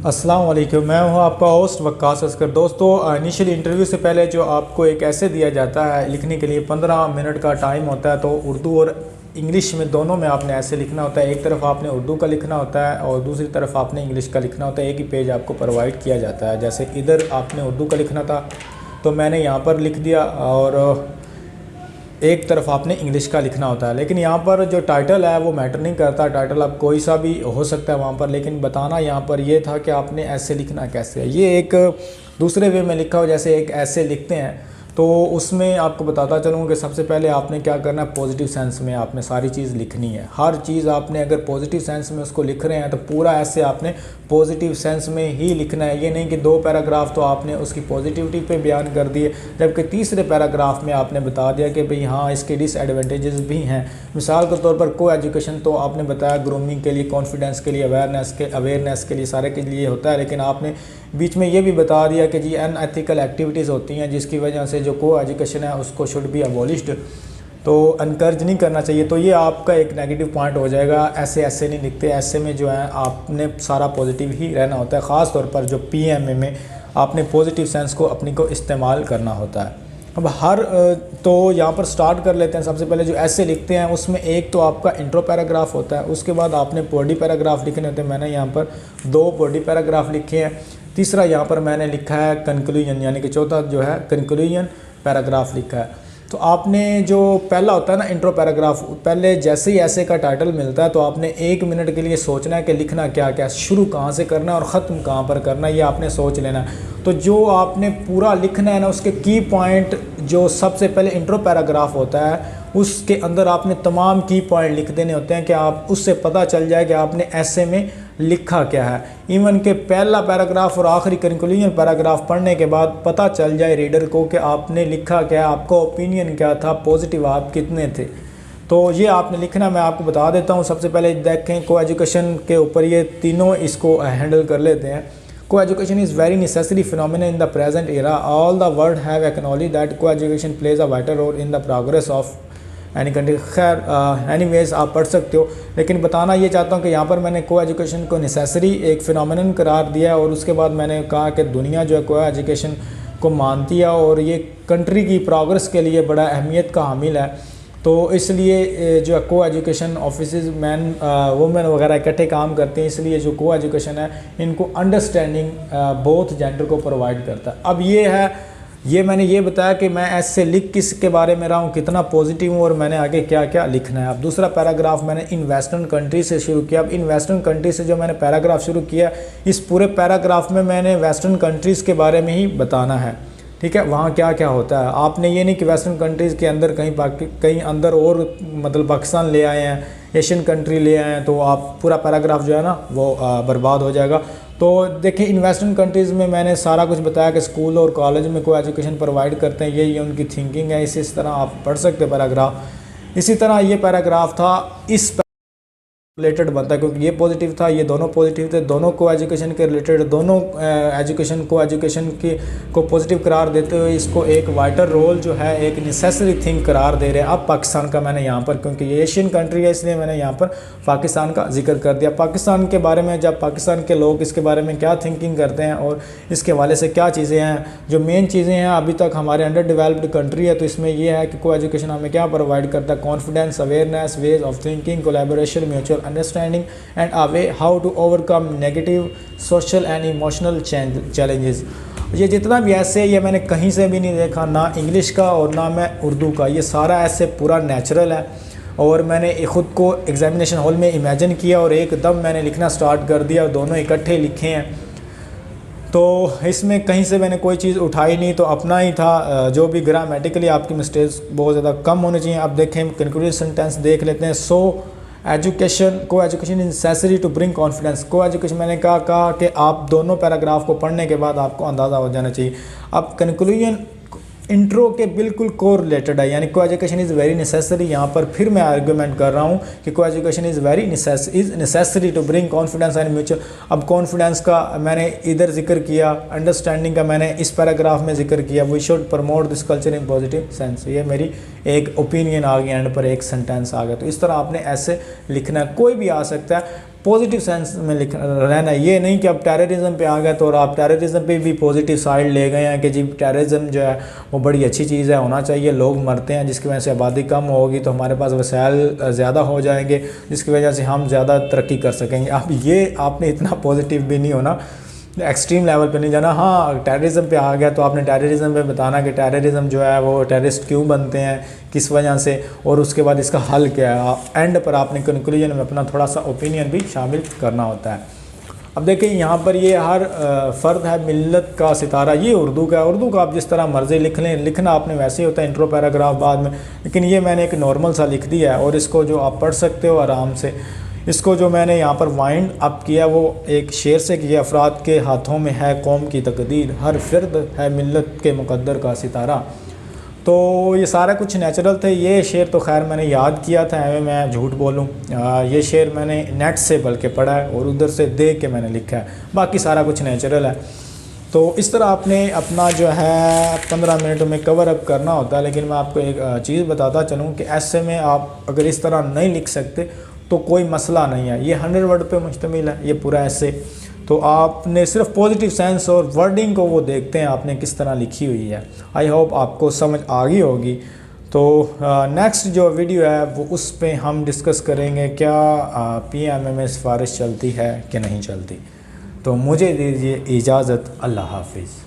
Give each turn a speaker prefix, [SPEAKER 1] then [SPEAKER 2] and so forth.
[SPEAKER 1] अस्सलाम वालेकुम, मैं हूं आपका होस्ट वक्कास असगर। दोस्तों, इनिशियल इंटरव्यू से पहले जो आपको एक ऐसे दिया जाता है लिखने के लिए 15 मिनट का टाइम होता है, तो उर्दू और इंग्लिश में दोनों में आपने ऐसे लिखना होता है। एक तरफ आपने उर्दू का लिखना होता है और दूसरी तरफ आपने इंग्लिश का लिखना होता है। एक ही पेज आपको प्रोवाइड किया जाता है। जैसे इधर आपने उर्दू का लिखना था तो मैंने यहाँ पर लिख दिया, और एक तरफ आपने इंग्लिश का लिखना होता है। लेकिन यहाँ पर जो टाइटल है वो मैटर नहीं करता। टाइटल अब कोई सा भी हो सकता है वहाँ पर, लेकिन बताना यहाँ पर ये था कि आपने ऐसे लिखना कैसे है। ये एक दूसरे वे में लिखा हो, जैसे एक ऐसे लिखते हैं तो उसमें आपको बताता चलूँ कि सबसे पहले आपने क्या करना है, पॉजिटिव सेंस में आपने सारी चीज़ लिखनी है। हर चीज़ आपने अगर पॉजिटिव सेंस में उसको लिख रहे हैं तो पूरा ऐसे आपने पॉजिटिव सेंस में ही लिखना है। ये नहीं कि 2 पैराग्राफ तो आपने उसकी पॉजिटिविटी पे बयान कर दिए, जबकि तीसरे पैराग्राफ में आपने बता दिया कि भाई हाँ इसके डिसएडवांटेजेस भी हैं। मिसाल के तौर पर को एजुकेशन तो आपने बताया ग्रूमिंग के लिए, कॉन्फिडेंस के लिए, अवेयरनेस के लिए, सारे के लिए होता है। लेकिन आपने बीच में ये भी बता दिया कि जी अनएथिकल एक्टिविटीज़ होती हैं जिसकी वजह से जो को एजुकेशन है उसको शुड बी अबॉलिश्ड, तो अनकरेज नहीं करना चाहिए। तो ये आपका एक नेगेटिव पॉइंट हो जाएगा। ऐसे नहीं लिखते। ऐसे में जो है आपने सारा पॉजिटिव ही रहना होता है। ख़ास तौर पर जो पीएमए में आपने पॉजिटिव सेंस को अपनी को इस्तेमाल करना होता है। अब तो यहाँ पर स्टार्ट कर लेते हैं। सबसे पहले जो ऐसे लिखते हैं उसमें एक तो आपका इंट्रो पैराग्राफ होता है, उसके बाद आपने बॉडी पैराग्राफ लिखने होते हैं। मैंने यहाँ पर 2 बॉडी पैराग्राफ लिखे हैं। तीसरा यहाँ पर मैंने लिखा है कंक्लूजन, यानी कि चौथा जो है कंक्लूजन पैराग्राफ लिखा है। तो आपने जो पहला होता है ना इंट्रो पैराग्राफ, पहले जैसे ही ऐसे का टाइटल मिलता है तो आपने 1 मिनट के लिए सोचना है कि लिखना क्या क्या, शुरू कहाँ से करना है और ख़त्म कहाँ पर करना है, ये आपने सोच लेना है। तो जो आपने पूरा लिखना है ना, उसके की पॉइंट जो सबसे पहले इंट्रो पैराग्राफ होता है उसके अंदर आपने तमाम की पॉइंट लिख देने होते हैं कि आप उससे पता चल जाए कि आपने ऐसे में लिखा क्या है। इवन के पहला पैराग्राफ और आखिरी कंक्लूजन पैराग्राफ पढ़ने के बाद पता चल जाए रीडर को कि आपने लिखा क्या, आपका ओपिनियन क्या था, पॉजिटिव आप कितने थे। तो ये आपने लिखना, मैं आपको बता देता हूँ। सबसे पहले देखें को एजुकेशन के ऊपर, ये तीनों इसको हैंडल कर लेते हैं। Coeducation is very necessary phenomena in the present era. All the world have acknowledge that coeducation plays a vital role in the progress of any country. खैर एनीवेज आप पढ़ सकते हो, लेकिन बताना ये चाहता हूँ कि यहाँ पर मैंने को एजुकेशन को नेसेसरी एक फिनोमिनन करार दिया है, और उसके बाद मैंने कहा कि दुनिया जो है को एजुकेशन को मानती है और ये कंट्री की प्रोग्रेस के लिए बड़ा अहमियत का हामिल है। तो इसलिए जो है को एजुकेशन ऑफिसेज मैन वुमेन वगैरह इकट्ठे काम करते हैं, इसलिए जो को एजुकेशन है इनको अंडरस्टैंडिंग बोथ जेंडर को प्रोवाइड करता है। अब ये मैंने ये बताया कि मैं ऐसे लिख किसके बारे में रहा हूँ, कितना पॉजिटिव हूँ और मैंने आगे क्या क्या लिखना है। अब दूसरा पैराग्राफ मैंने इन वेस्टर्न कंट्री से शुरू किया। अब इन वेस्टर्न कंट्री से जो मैंने पैराग्राफ शुरू किया, इस पूरे पैराग्राफ में मैंने वेस्टर्न कंट्रीज़ के बारे में ही बताना है। ठीक है, वहाँ क्या क्या होता है। आपने ये नहीं कि वेस्टर्न कंट्रीज़ के अंदर कहीं अंदर और मतलब पाकिस्तान ले आए हैं, एशियन कंट्री ले आए हैं, तो आप पूरा पैराग्राफ जो है ना वो बर्बाद हो जाएगा। तो देखिए, इन वेस्टर्न कंट्रीज़ में मैंने सारा कुछ बताया कि स्कूल और कॉलेज में को एजुकेशन प्रोवाइड करते हैं, ये उनकी थिंकिंग है। इस तरह आप पढ़ सकते हैं पैराग्राफ। इसी तरह ये पैराग्राफ था इस रिलेटेड बनता है, क्योंकि ये पॉजिटिव था, ये दोनों पॉजिटिव थे, दोनों को एजुकेशन के रिलेटेड, दोनों एजुकेशन को पॉजिटिव करार देते हुए इसको एक वाइटल रोल जो है, एक नेसेसरी थिंग करार दे रहे हैं। अब पाकिस्तान का मैंने यहाँ पर, क्योंकि ये एशियन कंट्री है इसलिए मैंने यहाँ पर पाकिस्तान का जिक्र कर दिया। पाकिस्तान के बारे में, जब पाकिस्तान के लोग इसके बारे में क्या थिंकिंग करते हैं और इसके हवाले से क्या चीज़ें हैं, जो मेन चीज़ें हैं अभी तक हमारे अंडर डेवलप्ड कंट्री है, तो इसमें यह है कि को एजुकेशन हमें क्या प्रोवाइड करता है, confidence, awareness, ways of thinking, collaboration, mutual understanding and a way how to overcome negative social and emotional challenges. ये जितना भी ऐसे है ये मैंने कहीं से भी नहीं देखा, ना इंग्लिश का और ना मैं उर्दू का। ये सारा ऐसे पूरा नेचुरल है, और मैंने ख़ुद को एग्जामिनेशन हॉल में इमेजिन किया और एकदम मैंने लिखना स्टार्ट कर दिया, दोनों इकट्ठे लिखे हैं। तो इसमें कहीं से मैंने कोई चीज़ उठाई नहीं, तो अपना ही था। जो भी ग्रामेटिकली आपकी मिस्टेक्स बहुत ज़्यादा कम होनी चाहिए। अब देखें कंक्लूजन सेंटेंस देख लेते हैं। So coeducation is necessary to bring confidence. Coeducation मैंने कहा कि आप दोनों पैराग्राफ को पढ़ने के बाद आपको अंदाज़ा हो जाना चाहिए। अब कंक्लूजन इंट्रो के बिल्कुल को रिलेटेड है, यानी को एजुकेशन इज़ वेरी नेसेसरी। यहाँ पर फिर मैं आर्गूमेंट कर रहा हूँ कि coeducation is very necessary to bring confidence and mutual. अब कॉन्फिडेंस का मैंने इधर जिक्र किया, अंडरस्टैंडिंग का मैंने इस पैराग्राफ में जिक्र किया। We should promote this culture in positive sense. ये मेरी एक ओपिनियन आ गया, एंड पर एक सेंटेंस आ गया। तो इस तरह आपने ऐसे लिखना है, कोई भी आ सकता है, पॉजिटिव सेंस में लिख रहना है। ये नहीं कि अब टेररिज्म पे आ गए तो और आप टेररिज्म पे भी पॉजिटिव साइड ले गए हैं कि जी टेररिज्म जो है वो बड़ी अच्छी चीज़ है, होना चाहिए, लोग मरते हैं जिसकी वजह से आबादी कम होगी तो हमारे पास वसाइल ज़्यादा हो जाएंगे जिसकी वजह से हम ज़्यादा तरक्की कर सकेंगे। अब ये आपने इतना पॉजिटिव भी नहीं होना, एक्सट्रीम लेवल पे नहीं जाना। हाँ, टेररिज्म पे आ गया तो आपने टेररिज्म पे बताना कि टेररिज्म जो है वो टेररिस्ट क्यों बनते हैं, किस वजह से, और उसके बाद इसका हल क्या है। एंड पर आपने कंक्लूजन में अपना थोड़ा सा ओपिनियन भी शामिल करना होता है। अब देखिए यहाँ पर ये हर फ़र्द है मिल्लत का सितारा, ये उर्दू का है। उर्दू का आप जिस तरह मर्ज़ी लिख लें, लिखना आपने वैसे ही होता है, इंट्रो पैराग्राफ बाद में, लेकिन ये मैंने एक नॉर्मल सा लिख दिया है और इसको जो आप पढ़ सकते हो आराम से। इसको जो मैंने यहाँ पर वाइंड अप किया वो एक शेर से किया, अफराद के हाथों में है कौम की तकदीर, हर फ़र्द है मिल्लत के मुक़द्दर का सितारा। तो ये सारा कुछ नेचुरल थे। ये शेर तो खैर मैंने याद किया था, एवं मैं झूठ बोलूँ, ये शेर मैंने नेट से बल्कि पढ़ा है और उधर से देख के मैंने लिखा है, बाकी सारा कुछ नेचुरल है। तो इस तरह आपने अपना जो है 15 मिनट में कवर अप करना होता है। लेकिन मैं आपको एक चीज़ बताता चलूँ कि ऐसे में आप अगर इस तरह नहीं लिख सकते तो कोई मसला नहीं है, ये 100 वर्ड पे मुश्तमिल है ये पूरा ऐसे। तो आपने सिर्फ पॉजिटिव सेंस और वर्डिंग को वो देखते हैं आपने किस तरह लिखी हुई है। आई होप आपको समझ आ गई होगी। तो नेक्स्ट जो वीडियो है वो उस पे हम डिस्कस करेंगे क्या PMA में सिफारिश चलती है कि नहीं चलती। तो मुझे दीजिए इजाज़त, अल्लाह हाफिज़।